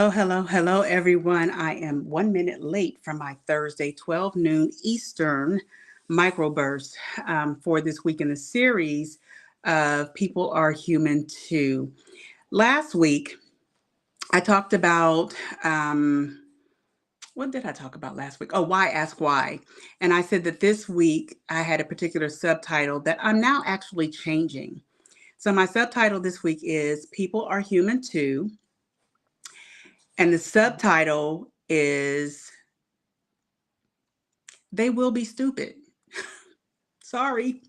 Hello, everyone. I am 1 minute late from my Thursday, 12 noon Eastern Microburst for this week in the series of People Are Human Too. Last week, I talked about what did I talk about last week? Oh, why ask why? And I said that this week I had a particular subtitle that I'm now actually changing. So, my subtitle this week is People Are Human Too. And the subtitle is They Will Be Stupid. Sorry.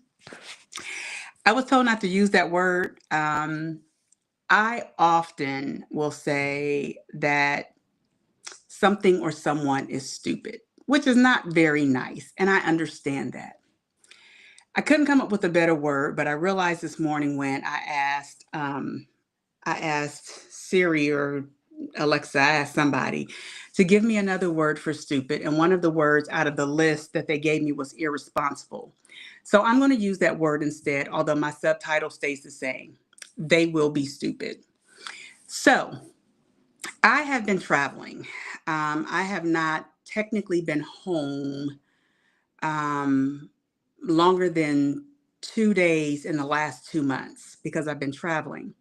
I was told not to use that word. I often will say that something or someone is stupid, which is not very nice. And I understand that. I couldn't come up with a better word, but I realized this morning when I asked Siri or Alexa, I asked somebody to give me another word for stupid. And one of the words out of the list that they gave me was irresponsible. So I'm going to use that word instead, although my subtitle stays the same. They will be stupid. So I have been traveling. I have not technically been home um, longer than 2 days in the last 2 months because I've been traveling.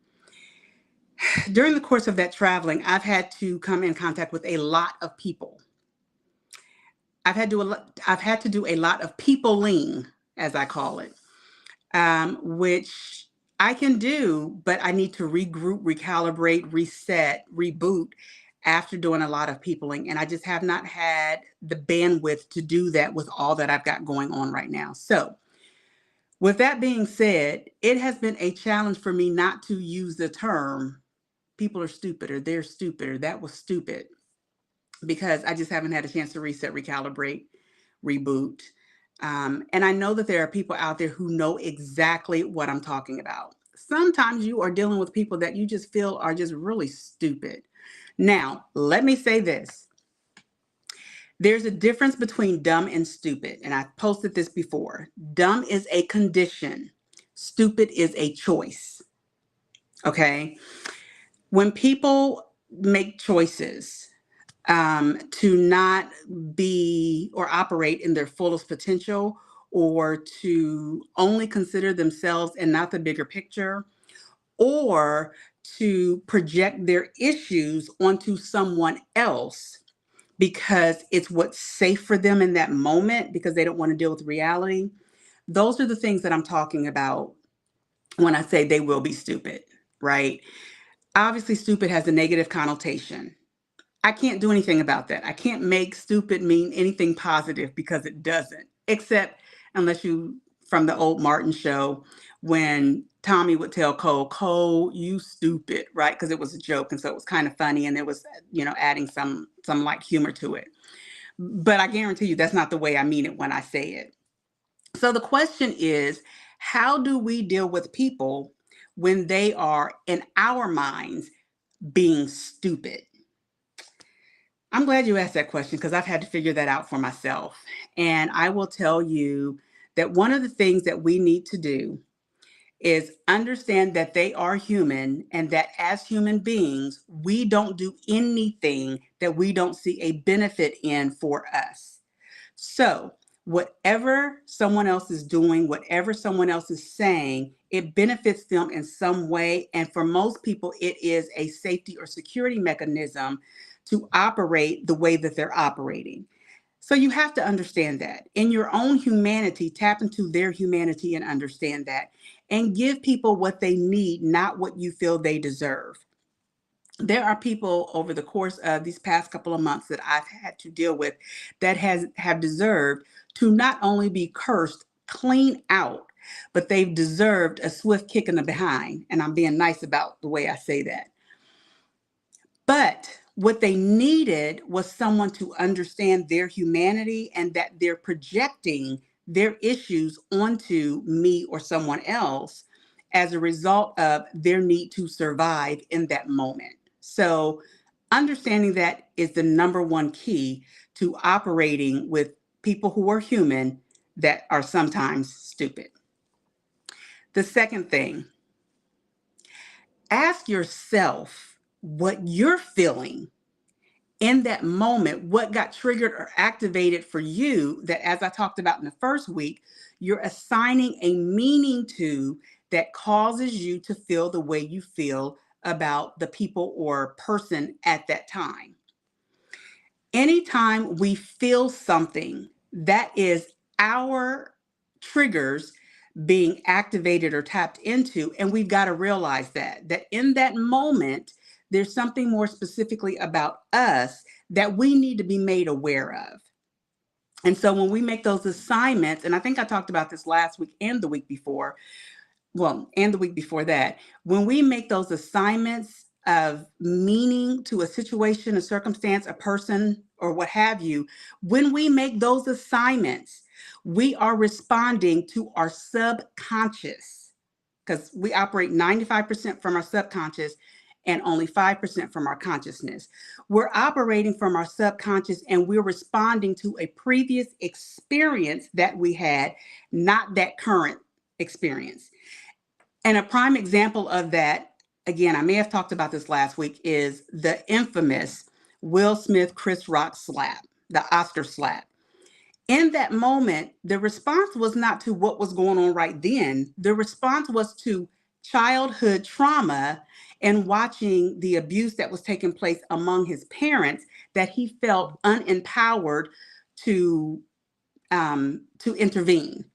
During the course of that traveling, I've had to come in contact with a lot of people. I've had to do a lot of peopling, as I call it, which I can do, but I need to regroup, recalibrate, reset, reboot after doing a lot of peopling. And I just have not had the bandwidth to do that with all that I've got going on right now. So, with that being said, it has been a challenge for me not to use the term people are stupid or they're stupid or that was stupid because I just haven't had a chance to reset, recalibrate, reboot. And I know that there are people out there who know exactly what I'm talking about. Sometimes you are dealing with people that you just feel are just really stupid. Now, let me say this. There's a difference between dumb and stupid, and I've posted this before. Dumb is a condition. Stupid is a choice. Okay? When people make choices to not be or operate in their fullest potential or to only consider themselves and not the bigger picture, or to project their issues onto someone else because it's what's safe for them in that moment because they don't want to deal with reality. Those are the things that I'm talking about when I say they will be stupid, right? Obviously, stupid has a negative connotation. I can't do anything about that. I can't make stupid mean anything positive because it doesn't, except unless you, from the old Martin show, when Tommy would tell Cole, you stupid, right? Because it was a joke. And so it was kind of funny. And there was, adding some like humor to it. But I guarantee you that's not the way I mean it when I say it. So the question is, how do we deal with people when they are, in our minds, being stupid? I'm glad you asked that question because I've had to figure that out for myself. And I will tell you that one of the things that we need to do is understand that they are human and that as human beings, we don't do anything that we don't see a benefit in for us. So, whatever someone else is doing, whatever someone else is saying, it benefits them in some way. And for most people, it is a safety or security mechanism to operate the way that they're operating. So you have to understand that. In your own humanity, tap into their humanity and understand that. And give people what they need, not what you feel they deserve. There are people over the course of these past couple of months that I've had to deal with that have deserved to not only be cursed clean out, but they've deserved a swift kick in the behind. And I'm being nice about the way I say that. But what they needed was someone to understand their humanity and that they're projecting their issues onto me or someone else as a result of their need to survive in that moment. So, understanding that is the number one key to operating with people who are human that are sometimes stupid. The second thing, ask yourself what you're feeling in that moment, what got triggered or activated for you that, as I talked about in the first week, you're assigning a meaning to that causes you to feel the way you feel about the people or person at that time. Anytime we feel something, that is our triggers being activated or tapped into, and we've got to realize that in that moment there's something more specifically about us that we need to be made aware of. And so when we make those assignments, and I think I talked about this last week and the week before, well, and the week before that, when we make those assignments of meaning to a situation, a circumstance, a person, or what have you, when we make those assignments, we are responding to our subconscious, because we operate 95% from our subconscious and only 5% from our consciousness. We're operating from our subconscious and we're responding to a previous experience that we had, not that current experience. And a prime example of that, again, I may have talked about this last week, is the infamous Will Smith, Chris Rock slap, the Oscar slap. In that moment, the response was not to what was going on right then. The response was to childhood trauma and watching the abuse that was taking place among his parents, that he felt unempowered to intervene.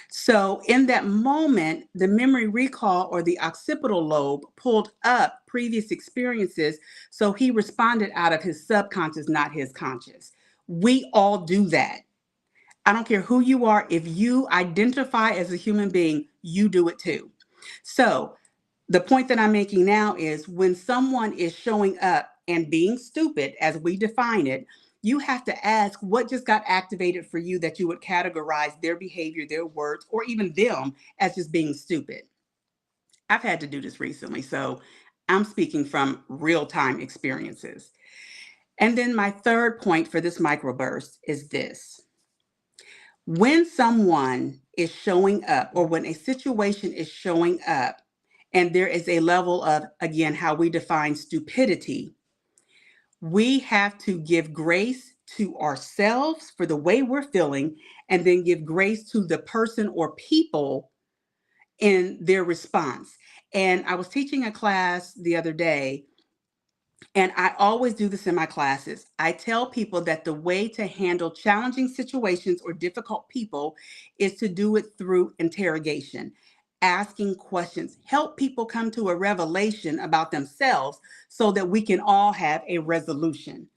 So in that moment, the memory recall or the occipital lobe pulled up previous experiences. So he responded out of his subconscious, not his conscious. We all do that. I don't care who you are. If you identify as a human being, you do it too. So the point that I'm making now is when someone is showing up and being stupid, as we define it, you have to ask what just got activated for you that you would categorize their behavior, their words, or even them as just being stupid. I've had to do this recently, so I'm speaking from real-time experiences. And then my third point for this microburst is this. When someone is showing up, or when a situation is showing up, and there is a level of, again, how we define stupidity, we have to give grace to ourselves for the way we're feeling, and then give grace to the person or people in their response. And I was teaching a class the other day, and I always do this in my classes. I tell people that the way to handle challenging situations or difficult people is to do it through interrogation, asking questions, help people come to a revelation about themselves so that we can all have a resolution.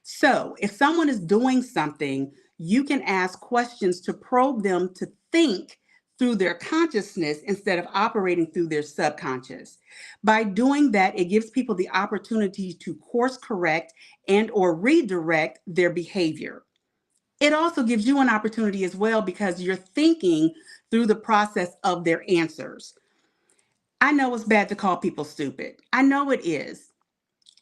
So if someone is doing something, you can ask questions to probe them to think through their consciousness instead of operating through their subconscious. By doing that, it gives people the opportunity to course correct and or redirect their behavior. It also gives you an opportunity as well because you're thinking through the process of their answers. I know it's bad to call people stupid. I know it is.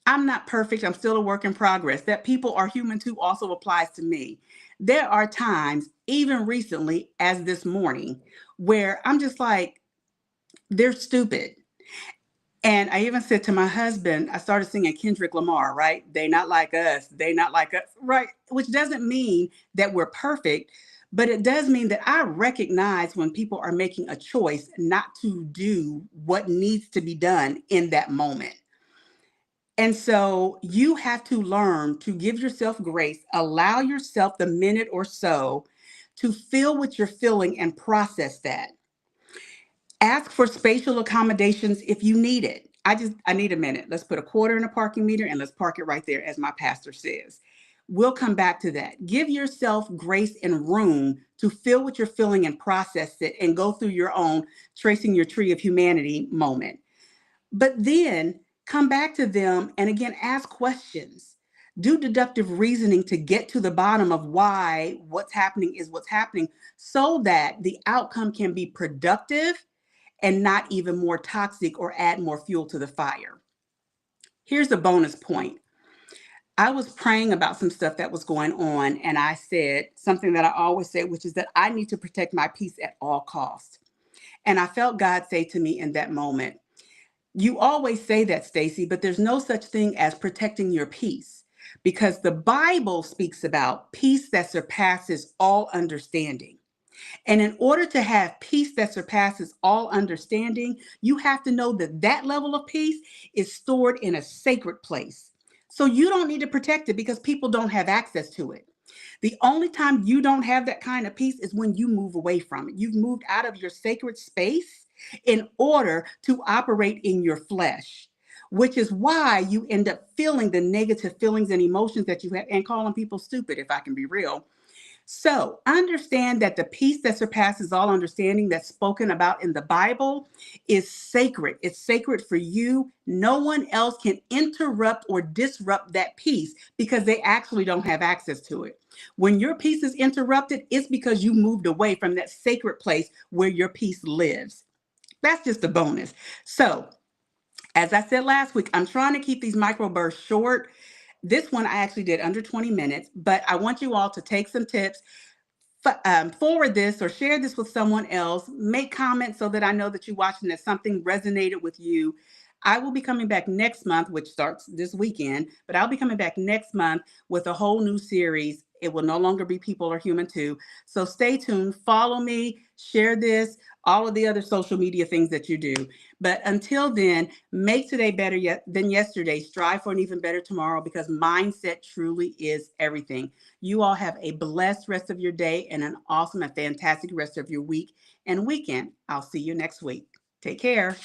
I'm not perfect. I'm still a work in progress. That people are human too also applies to me. There are times, even recently, as this morning, where I'm just like, they're stupid. And I even said to my husband, I started singing Kendrick Lamar, right? They not like us. They not like us, right? Which doesn't mean that we're perfect, but it does mean that I recognize when people are making a choice not to do what needs to be done in that moment. And so you have to learn to give yourself grace, allow yourself the minute or so to feel what you're feeling and process that. Ask for spatial accommodations if you need it. I need a minute. Let's put a quarter in a parking meter and let's park it right there, as my pastor says. We'll come back to that. Give yourself grace and room to feel what you're feeling and process it and go through your own tracing your tree of humanity moment. But then come back to them and again, ask questions. Do deductive reasoning to get to the bottom of why what's happening is what's happening so that the outcome can be productive and not even more toxic or add more fuel to the fire. Here's a bonus point. I was praying about some stuff that was going on, and I said something that I always say, which is that I need to protect my peace at all costs. And I felt God say to me in that moment, you always say that, Stacy, but there's no such thing as protecting your peace. because the Bible speaks about peace that surpasses all understanding. And in order to have peace that surpasses all understanding, you have to know that that level of peace is stored in a sacred place. So you don't need to protect it because people don't have access to it. The only time you don't have that kind of peace is when you move away from it. You've moved out of your sacred space in order to operate in your flesh, which is why you end up feeling the negative feelings and emotions that you have and calling people stupid, if I can be real. So understand that the peace that surpasses all understanding that's spoken about in the Bible is sacred. It's sacred for you. No one else can interrupt or disrupt that peace because they actually don't have access to it. When your peace is interrupted, it's because you moved away from that sacred place where your peace lives. That's just a bonus. So, as I said last week, I'm trying to keep these microbursts short. This one I actually did under 20 minutes, but I want you all to take some tips, forward this or share this with someone else. Make comments so that I know that you're watching, that something resonated with you. I will be coming back next month, which starts this weekend, but I'll be coming back next month with a whole new series. It will no longer be People Are Human Too. So stay tuned, follow me, share this, all of the other social media things that you do. But until then, make today better than yesterday. Strive for an even better tomorrow because mindset truly is everything. You all have a blessed rest of your day and an awesome and fantastic rest of your week and weekend. I'll see you next week. Take care.